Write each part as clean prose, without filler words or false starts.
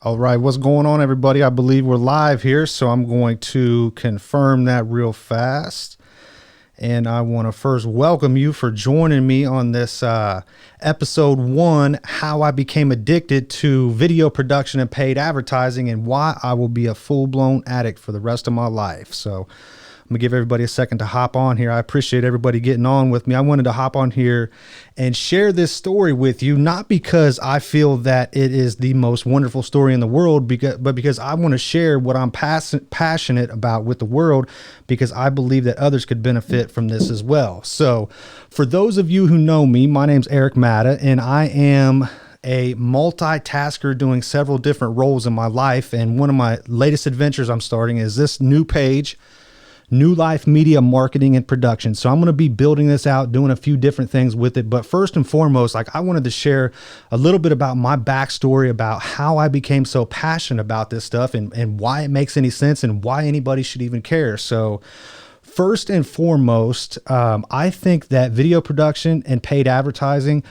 All right, what's going on, everybody? I believe we're live here, so I'm going to confirm that real fast. And I want to first welcome you for joining me on this episode 1, how I became addicted to video production and paid advertising and why I will be a full-blown addict for the rest of my life. So I'm gonna give everybody a second to hop on here. I appreciate everybody getting on with me. I wanted to hop on here and share this story with you, not because I feel that it is the most wonderful story in the world, but because I want to share what I'm passionate about with the world, because I believe that others could benefit from this as well. So for those of you who know me, my name's Eric Matta, and I am a multitasker doing several different roles in my life. And one of my latest adventures I'm starting is this new page, New Life Media Marketing and Production. So I'm going to be building this out, doing a few different things with it. But first and foremost, I wanted to share a little bit about my backstory, about how I became so passionate about this stuff and why it makes any sense and why anybody should even care. So first and foremost, I think that video production and paid advertising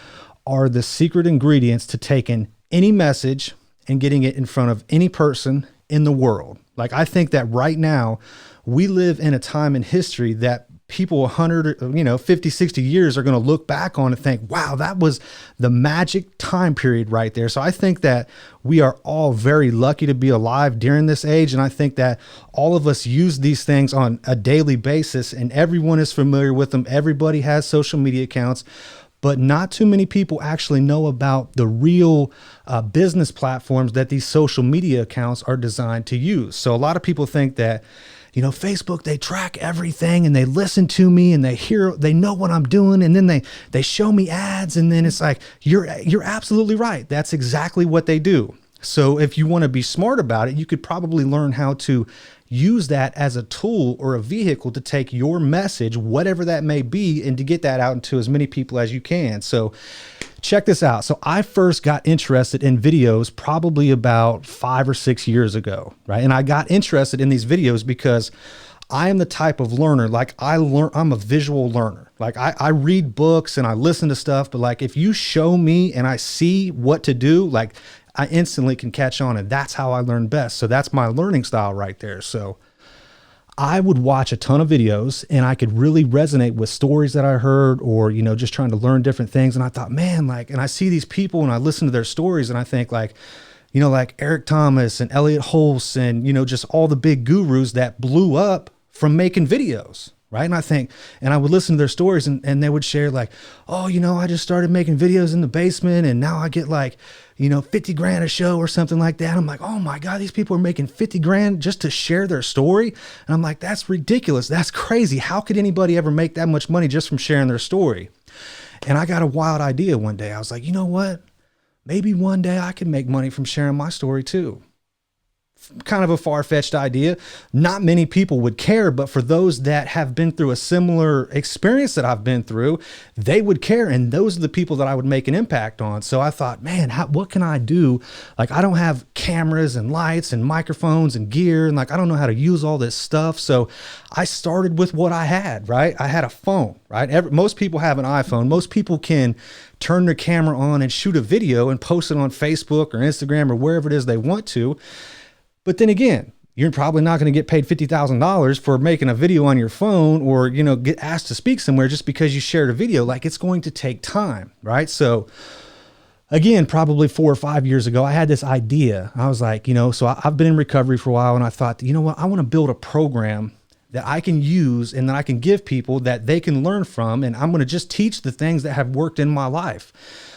are the secret ingredients to taking any message and getting it in front of any person in the world. I think that right now, we live in a time in history that people 100, 50, 60 years are going to look back on and think, wow, that was the magic time period right there. So I think that we are all very lucky to be alive during this age. And I think that all of us use these things on a daily basis and everyone is familiar with them. Everybody has social media accounts, but not too many people actually know about the real business platforms that these social media accounts are designed to use. So a lot of people think that, Facebook, they track everything and they listen to me and they know what I'm doing. And then they show me ads. And then it's like, you're absolutely right. That's exactly what they do. So if you want to be smart about it, you could probably learn how to use that as a tool or a vehicle to take your message, whatever that may be, and to get that out into as many people as you can. So check this out. So I first got interested in videos probably about 5 or 6 years ago, right? And I got interested in these videos because I am the type of learner, I'm a visual learner. I read books and I listen to stuff, but if you show me and I see what to do, I instantly can catch on, and that's how I learn best. So that's my learning style right there. So I would watch a ton of videos and I could really resonate with stories that I heard or, just trying to learn different things. And I thought, man, and I see these people and I listen to their stories and I think like Eric Thomas and Elliot Hulse and, just all the big gurus that blew up from making videos. Right. And I would listen to their stories and they would share I just started making videos in the basement and now I get 50 grand a show or something like that. I'm like, oh my God, these people are making 50 grand just to share their story. And I'm like, that's ridiculous. That's crazy. How could anybody ever make that much money just from sharing their story? And I got a wild idea one day. I was like, you know what? Maybe one day I can make money from sharing my story too. Kind of a far-fetched idea. Not many people would care, but for those that have been through a similar experience that I've been through, they would care. And those are the people that I would make an impact on. So I thought, man, what can I do? I don't have cameras and lights and microphones and gear. And I don't know how to use all this stuff. So I started with what I had, right? I had a phone, right? Most people have an iPhone. Most people can turn their camera on and shoot a video and post it on Facebook or Instagram or wherever it is they want to. But then again, you're probably not going to get paid $50,000 for making a video on your phone or, get asked to speak somewhere just because you shared a video. It's going to take time, right? So again, probably 4 or 5 years ago, I had this idea. I was like, so I've been in recovery for a while and I thought, you know what, I want to build a program that I can use and that I can give people that they can learn from. And I'm going to just teach the things that have worked in my life.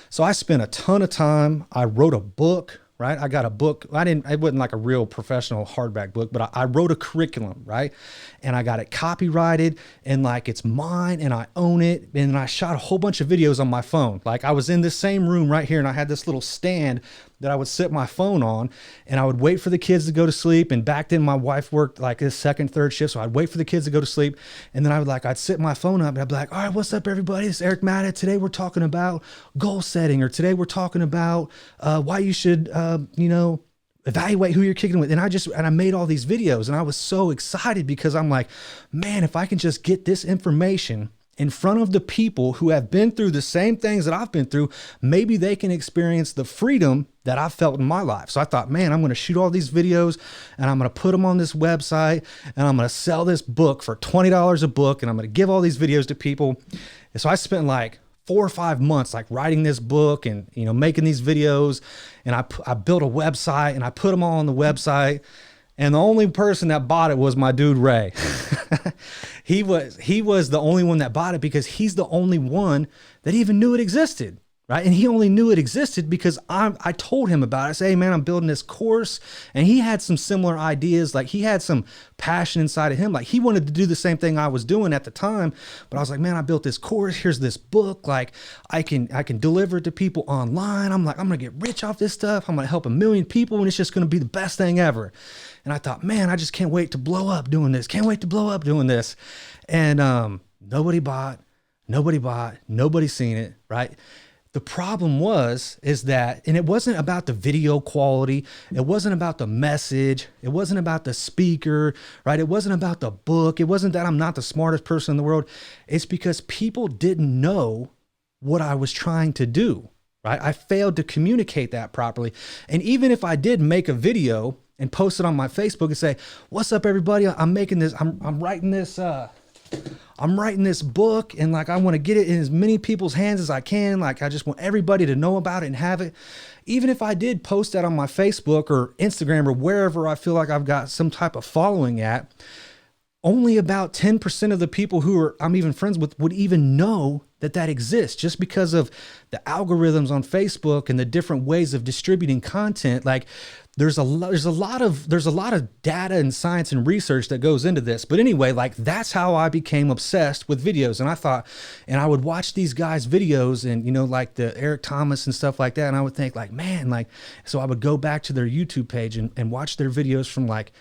So I spent a ton of time. I wrote a book. Right. I got a book. It wasn't like a real professional hardback book, but I wrote a curriculum. Right. And I got it copyrighted and it's mine and I own it. And I shot a whole bunch of videos on my phone. I was in this same room right here and I had this little stand that I would sit my phone on and I would wait for the kids to go to sleep. And back then my wife worked a second, third shift. So I'd wait for the kids to go to sleep. And then I'd sit my phone up and I'd be like, all right, what's up everybody? It's Eric Matta. Today we're talking about goal setting, or today we're talking about why you should, evaluate who you're kicking with. And I made all these videos and I was so excited because I'm like, man, if I can just get this information in front of the people who have been through the same things that I've been through, maybe they can experience the freedom that I felt in my life. So I thought, man, I'm going to shoot all these videos and I'm going to put them on this website and I'm going to sell this book for $20 a book. And I'm going to give all these videos to people. And so I spent like 4 or 5 months like writing this book and, you know, making these videos. And I built a website and I put them all on the website. And the only person that bought it was my dude, Ray. He was the only one that bought it because he's the only one that even knew it existed. Right. And he only knew it existed because I told him about it. I said, hey, man, I'm building this course. And he had some similar ideas. Like he had some passion inside of him. Like he wanted to do the same thing I was doing at the time. But I was like, man, I built this course. Here's this book. Like I can deliver it to people online. I'm like, I'm going to get rich off this stuff. I'm going to help 1 million people. And it's just going to be the best thing ever. And I thought, man, I just can't wait to blow up doing this. Can't wait to blow up doing this. And nobody bought, nobody seen it. Right. The problem is that, and it wasn't about the video quality. It wasn't about the message. It wasn't about the speaker, right? It wasn't about the book. It wasn't that I'm not the smartest person in the world. It's because people didn't know what I was trying to do, right? I failed to communicate that properly. And even if I did make a video and post it on my Facebook and say, what's up, everybody? I'm making this, I'm writing this book and like, I want to get it in as many people's hands as I can. Like, I just want everybody to know about it and have it. Even if I did post that on my Facebook or Instagram or wherever I feel like I've got some type of following at, only about 10% of the people who I'm even friends with would even know that exists, just because of the algorithms on Facebook and the different ways of distributing content. Like there's a lot of data and science and research that goes into this. But anyway, like that's how I became obsessed with videos. And I thought, and I would watch these guys' videos and, you know, like the Eric Thomas and stuff like that. And I would think like, man, like, so I would go back to their YouTube page and watch their videos from like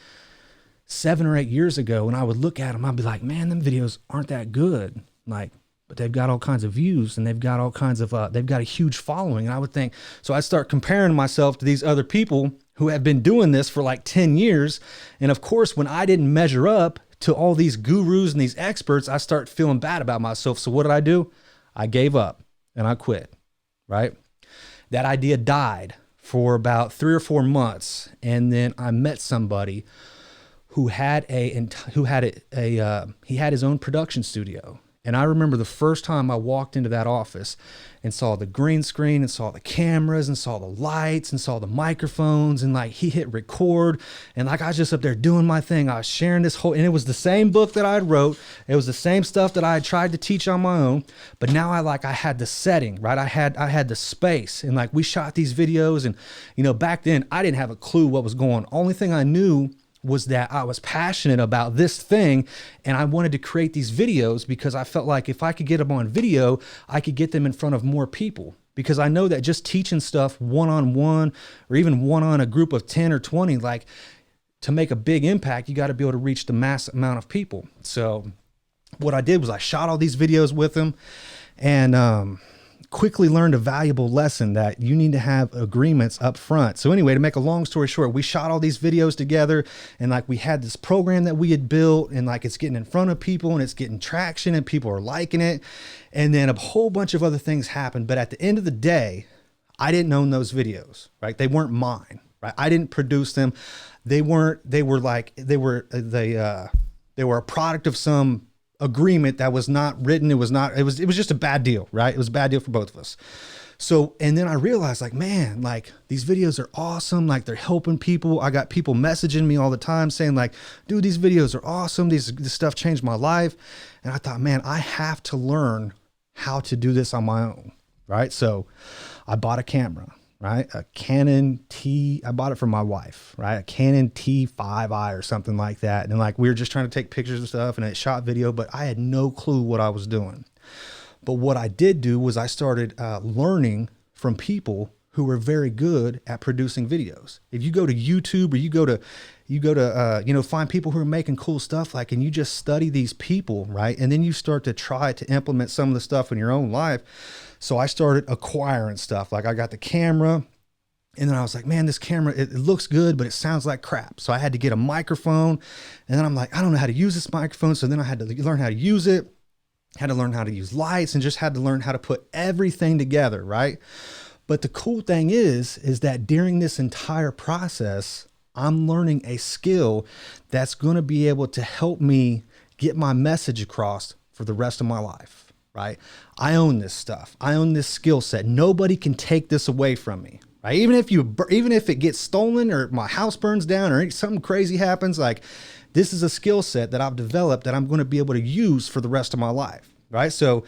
7 or 8 years ago. And I would look at them. I'd be like, man, them videos aren't that good. Like, but they've got all kinds of views and they've got all kinds of, they've got a huge following. And I would think, so I'd start comparing myself to these other people who have been doing this for like 10 years. And of course, when I didn't measure up to all these gurus and these experts, I start feeling bad about myself. So what did I do? I gave up and I quit, right? That idea died for about 3 or 4 months. And then I met somebody who had he had his own production studio. And I remember the first time I walked into that office and saw the green screen and saw the cameras and saw the lights and saw the microphones, and like he hit record and like I was just up there doing my thing. I was sharing this whole, and it was the same book that I had wrote. It was the same stuff that I had tried to teach on my own, but now I had the setting, right? I had the space, and like we shot these videos, and you know, back then I didn't have a clue what was going on. Only thing I knew was that I was passionate about this thing and I wanted to create these videos because I felt like if I could get them on video, I could get them in front of more people. Because I know that just teaching stuff one-on-one or even one on a group of 10 or 20, like to make a big impact, you got to be able to reach the mass amount of people. So what I did was I shot all these videos with them and, quickly learned a valuable lesson that you need to have agreements up front. So anyway, to make a long story short, we shot all these videos together and like we had this program that we had built and like it's getting in front of people and it's getting traction and people are liking it. And then a whole bunch of other things happened. But at the end of the day, I didn't own those videos, right? They weren't mine, right? I didn't produce them. They were a product of some agreement that was not written. It was just a bad deal, right? It was a bad deal for both of us. So, and then I realized like, man, like these videos are awesome. Like they're helping people. I got people messaging me all the time saying like, dude, these videos are awesome. This stuff changed my life. And I thought, man, I have to learn how to do this on my own. Right. So I bought a camera, right? A Canon I bought it for my wife, right? A Canon T5i or something like that. And like, we were just trying to take pictures and stuff and it shot video, but I had no clue what I was doing. But what I did do was I started learning from people who were very good at producing videos. If you go to YouTube or you go to find people who are making cool stuff, like, and you just study these people, right? And then you start to try to implement some of the stuff in your own life. So I started acquiring stuff. Like I got the camera and then I was like, man, this camera, it looks good, but it sounds like crap. So I had to get a microphone and then I'm like, I don't know how to use this microphone. So then I had to learn how to use it, had to learn how to use lights and just had to learn how to put everything together, right? But the cool thing is that during this entire process, I'm learning a skill that's going to be able to help me get my message across for the rest of my life, right? I own this stuff. I own this skill set. Nobody can take this away from me, right? Even if it gets stolen or my house burns down or something crazy happens, like this is a skill set that I've developed that I'm going to be able to use for the rest of my life, right? So,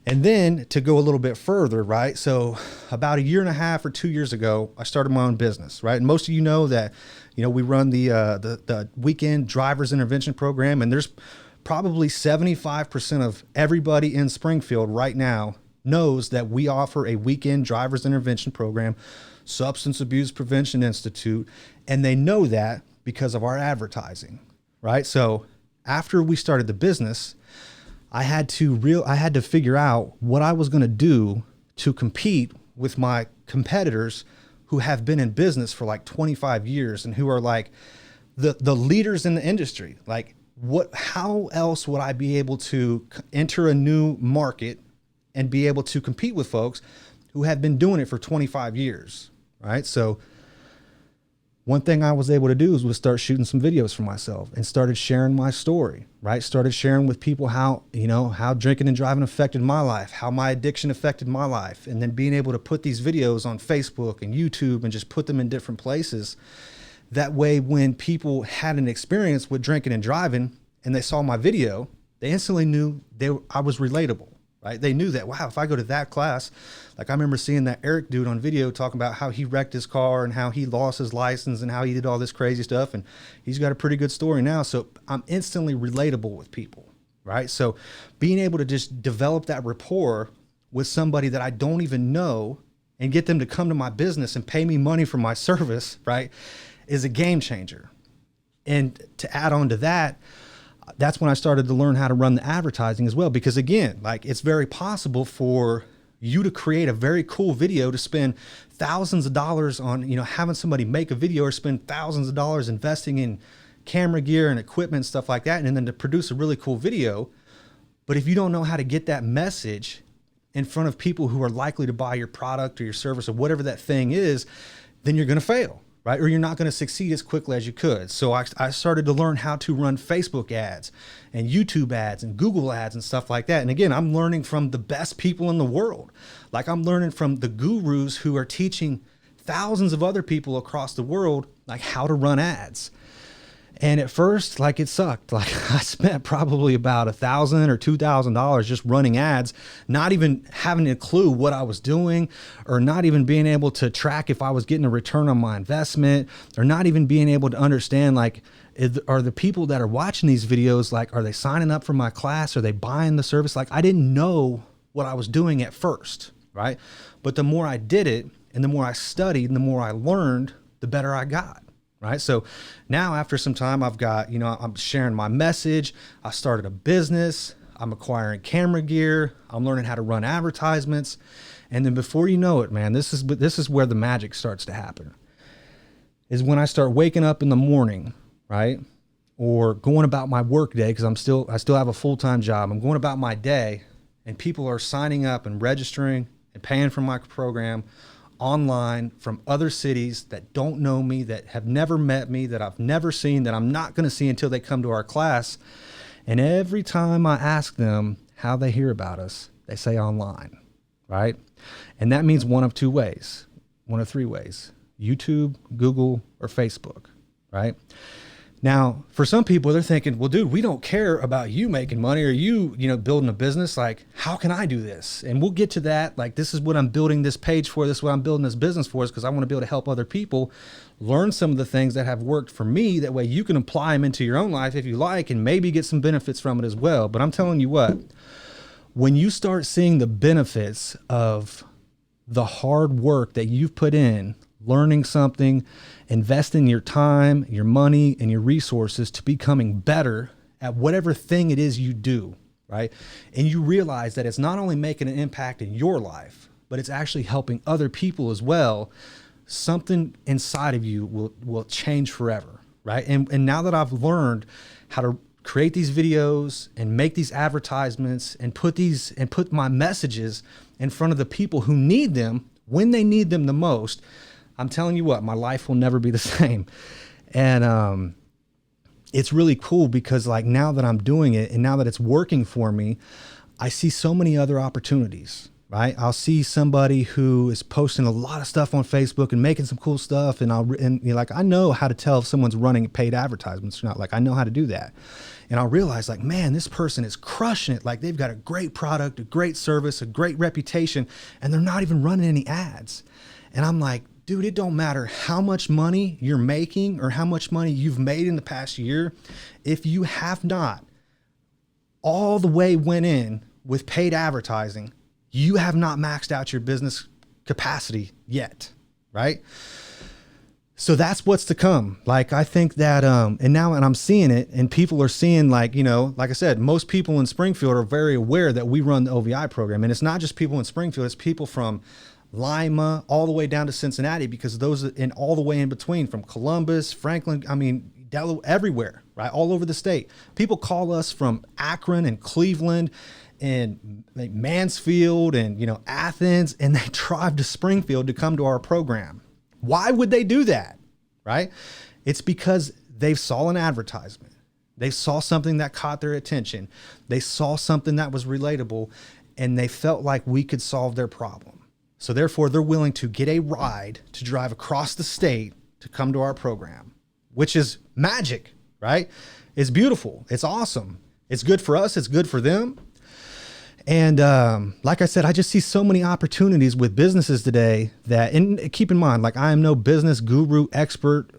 and then to go a little bit further, right? So about 1.5 years or 2 years ago, I started my own business, right? And most of you know that, we run the weekend drivers intervention program, and there's probably 75% of everybody in Springfield right now knows that we offer a weekend drivers intervention program, Substance Abuse Prevention Institute, and they know that because of our advertising, right? So after we started the business, I had to figure out what I was going to do to compete with my competitors who have been in business for like 25 years and who are like the leaders in the industry. Like how else would I be able to enter a new market and be able to compete with folks who have been doing it for 25 years, right? So one thing I was able to do was start shooting some videos for myself and started sharing my story, right? Started sharing with people how drinking and driving affected my life, how my addiction affected my life, and then being able to put these videos on Facebook and YouTube and just put them in different places. That way, when people had an experience with drinking and driving and they saw my video, they instantly knew I was relatable. Right? They knew that, wow, if I go to that class, like I remember seeing that Eric dude on video talking about how he wrecked his car and how he lost his license and how he did all this crazy stuff. And he's got a pretty good story now. So I'm instantly relatable with people, right? So being able to just develop that rapport with somebody that I don't even know and get them to come to my business and pay me money for my service, right, is a game changer. And to add on to that, that's when I started to learn how to run the advertising as well. Because again, like it's very possible for you to create a very cool video to spend thousands of dollars on, having somebody make a video or spend thousands of dollars investing in camera gear and equipment and stuff like that. And then to produce a really cool video. But if you don't know how to get that message in front of people who are likely to buy your product or your service or whatever that thing is, then you're going to fail. Right? Or you're not going to succeed as quickly as you could. So I started to learn how to run Facebook ads and YouTube ads and Google ads and stuff like that. And again, I'm learning from the best people in the world. Like I'm learning from the gurus who are teaching thousands of other people across the world, like how to run ads. And at first, like it sucked. Like I spent probably about $1,000 or $2,000 just running ads, not even having a clue what I was doing, or not even being able to track if I was getting a return on my investment, or not even being able to understand, like, are the people that are watching these videos, like, are they signing up for my class? Are they buying the service? Like I didn't know what I was doing at first, right? But the more I did it and the more I studied and the more I learned, the better I got. Right. So now after some time, I've got, I'm sharing my message. I started a business. I'm acquiring camera gear. I'm learning how to run advertisements. And then before you know it, man, this is where the magic starts to happen, is when I start waking up in the morning, right? Or going about my work day, because I still have a full-time job. I'm going about my day and people are signing up and registering and paying for my program online from other cities that don't know me, that have never met me, that I've never seen, that I'm not going to see until they come to our class. And every time I ask them how they hear about us, they say online, right? And that means one of 2 ways, one of 3 ways: YouTube, Google, or Facebook, right? Now, for some people, they're thinking, well, dude, we don't care about you making money or you building a business. Like, how can I do this? And we'll get to that. Like, this is what I'm building this page for. This is what I'm building this business for, is because I want to be able to help other people learn some of the things that have worked for me. That way you can apply them into your own life if you like, and maybe get some benefits from it as well. But I'm telling you what, when you start seeing the benefits of the hard work that you've put in, learning something, investing your time, your money, and your resources to becoming better at whatever thing it is you do, right? And you realize that it's not only making an impact in your life, but it's actually helping other people as well. Something inside of you will change forever, right? And now that I've learned how to create these videos and make these advertisements and put my messages in front of the people who need them, when they need them the most, I'm telling you what, my life will never be the same. And it's really cool because like now that I'm doing it and now that it's working for me, I see so many other opportunities, right? I'll see somebody who is posting a lot of stuff on Facebook and making some cool stuff. And you're like, I know how to tell if someone's running paid advertisements or not. Like I know how to do that. And I'll realize like, man, this person is crushing it. Like they've got a great product, a great service, a great reputation, and they're not even running any ads. And I'm like, dude, it don't matter how much money you're making or how much money you've made in the past year. If you have not all the way went in with paid advertising, you have not maxed out your business capacity yet, right? So that's what's to come. Like, I think that, and I'm seeing it and people are seeing like, you know, like I said, most people in Springfield are very aware that we run the OVI program. And it's not just people in Springfield, it's people from Lima all the way down to Cincinnati, because those and all the way in between, from Columbus, Franklin, I mean, Delaware, everywhere, right? All over the state. People call us from Akron and Cleveland and Mansfield and, you know, Athens, and they drive to Springfield to come to our program. Why would they do that, right? It's because they saw an advertisement. They saw something that caught their attention. They saw something that was relatable, and they felt like we could solve their problem. So therefore, they're willing to get a ride to drive across the state to come to our program, which is magic, right? It's beautiful. It's awesome. It's good for us. It's good for them. And like I said, I just see so many opportunities with businesses today that, and keep in mind, like I am no business guru, expert,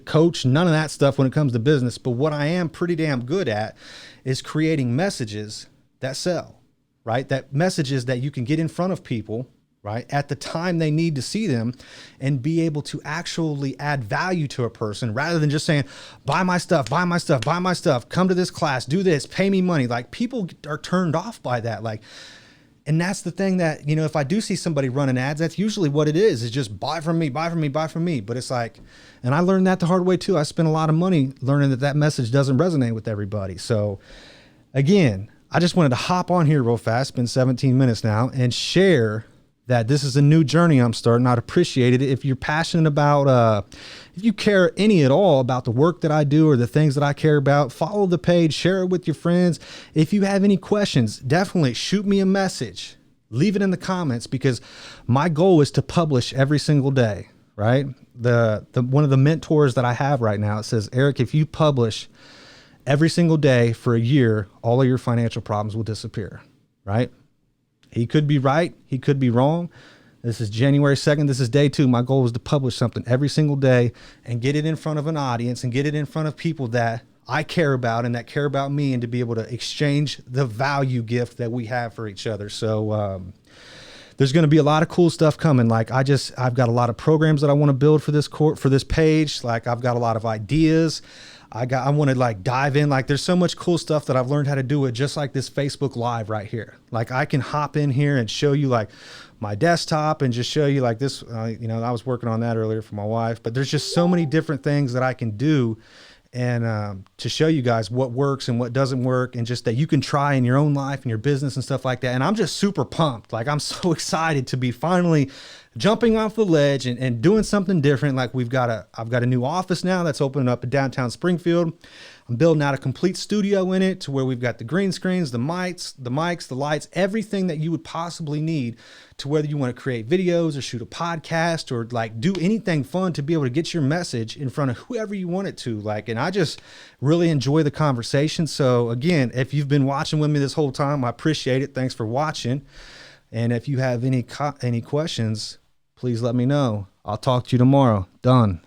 coach, none of that stuff when it comes to business. But what I am pretty damn good at is creating messages that sell, right? That messages that you can get in front of people, right, at the time they need to see them, and be able to actually add value to a person rather than just saying, buy my stuff, buy my stuff, buy my stuff, come to this class, do this, pay me money. Like people are turned off by that. Like, and that's the thing that, you know, if I do see somebody running ads, that's usually what it is just buy from me, buy from me, buy from me. But it's like, and I learned that the hard way too. I spent a lot of money learning that message doesn't resonate with everybody. So again, I just wanted to hop on here real fast, it's been 17 minutes now, and share that this is a new journey I'm starting. I'd appreciate it if you're passionate about, if you care any at all about the work that I do or the things that I care about, follow the page, share it with your friends. If you have any questions, definitely shoot me a message, leave it in the comments, because my goal is to publish every single day, right? The one of the mentors that I have right now, it says, Eric, if you publish every single day for a year, all of your financial problems will disappear, right? He could be right. He could be wrong. This is January 2nd. This is day 2. My goal was to publish something every single day and get it in front of an audience and get it in front of people that I care about and that care about me, and to be able to exchange the value gift that we have for each other. So there's going to be a lot of cool stuff coming. Like I've got a lot of programs that I want to build for this page. Like I've got a lot of ideas. I want to like dive in. Like there's so much cool stuff that I've learned how to do it, just like this Facebook Live right here. Like I can hop in here and show you like my desktop and just show you like this, you know, I was working on that earlier for my wife, but there's just so many different things that I can do, and to show you guys what works and what doesn't work, and just that you can try in your own life and your business and stuff like that. And I'm just super pumped. Like I'm so excited to be finally jumping off the ledge and doing something different. Like I've got a new office now that's opening up in downtown Springfield. I'm building out a complete studio in it to where we've got the green screens, the mics, the lights, everything that you would possibly need to whether you want to create videos or shoot a podcast or like do anything fun to be able to get your message in front of whoever you want it to. Like, and I just really enjoy the conversation. So again, if you've been watching with me this whole time, I appreciate it. Thanks for watching. And if you have any questions, please let me know. I'll talk to you tomorrow. Done.